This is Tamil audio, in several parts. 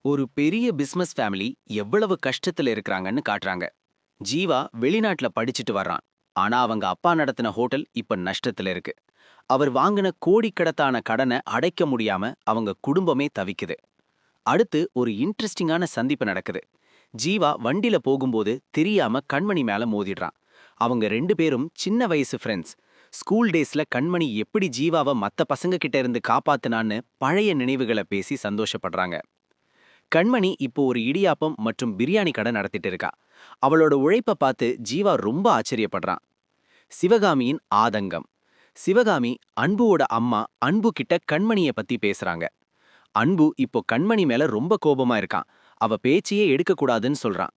ஒரு பெரிய பிசினஸ் ஃபேமிலி எவ்வளவு கஷ்டத்துல இருக்கிறாங்கன்னு காட்டுறாங்க. ஜீவா வெளிநாட்டுல படிச்சுட்டு வர்றான். ஆனா அவங்க அப்பா நடத்தின ஹோட்டல் இப்ப நஷ்டத்துல இருக்கு. அவர் வாங்கின கோடிக்கணக்கான கடனை அடைக்க முடியாம அவங்க குடும்பமே தவிக்குது. அடுத்து ஒரு இன்ட்ரெஸ்டிங்கான சந்திப்பு நடக்குது. ஜீவா வண்டில போகும்போது தெரியாம கண்மணி மேல மோதிடுறான். அவங்க ரெண்டு பேரும் சின்ன வயசு ஃப்ரெண்ட்ஸ். ஸ்கூல் டேஸ்ல கண்மணி எப்படி ஜீவாவை மத்த பசங்க கிட்ட இருந்து காப்பாத்துனான்னு பழைய நினைவுகளை பேசி சந்தோஷப்படுறாங்க. கண்மணி இப்போ ஒரு இடியாப்பம் மற்றும் பிரியாணி கடை நடத்திட்டு இருக்கா. அவளோட உழைப்ப பார்த்து ஜீவா ரொம்ப ஆச்சரியப்படுறான். சிவகாமியின் ஆதங்கம். சிவகாமி அன்புவோட அம்மா அன்பு கிட்ட கண்மணிய பத்தி பேசுறாங்க. அன்பு இப்போ கண்மணி மேல ரொம்ப கோபமா இருக்கான். அவ பேச்சையே எடுக்க கூடாதுன்னு சொல்றான்.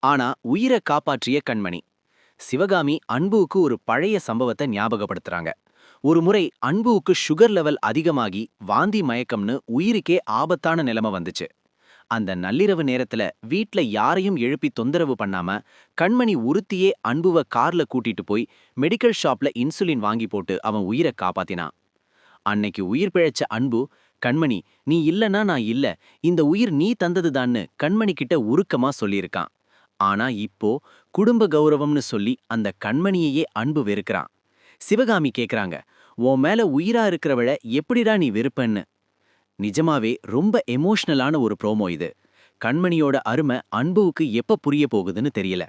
ஆனா உயிரை காப்பாற்றிய கண்மணி. சிவகாமி அன்புவுக்கு ஒரு பழைய சம்பவத்தை ஞாபகப்படுத்துறாங்க. ஒரு முறை அன்புவுக்கு சுகர் லெவல் அதிகமாகி வாந்தி மயக்கம்னு உயிருக்கே ஆபத்தான நிலைமை வந்துச்சு. அந்த நள்ளிரவு நேரத்துல வீட்ல யாரையும் எழுப்பி தொந்தரவு பண்ணாம கண்மணி உறுத்தியே அன்புவ கார்ல கூட்டிட்டு போய் மெடிக்கல் ஷாப்ல இன்சுலின் வாங்கி போட்டு அவன் உயிரை காப்பாத்தினான். அன்னைக்கு உயிர் பிழைச்ச அன்பு, கண்மணி நீ இல்லனா நான் இல்ல, இந்த உயிர் நீ தந்ததுதான்னு கண்மணி கிட்ட உருக்கமா சொல்லியிருக்கான். ஆனா இப்போ குடும்ப கௌரவம்னு சொல்லி அந்த கண்மணியையே அன்பு வெறுக்கிறான். சிவகாமி கேக்குறாங்க, உன் மேல உயிரா இருக்கிறவள எப்படிடா நீ வெறுப்பன்னு. நிஜமாவே ரொம்ப எமோஷனலான ஒரு ப்ரோமோ இது. கண்மணியோட அருமை அன்புவுக்கு எப்ப புரிய போகுதுன்னு தெரியல.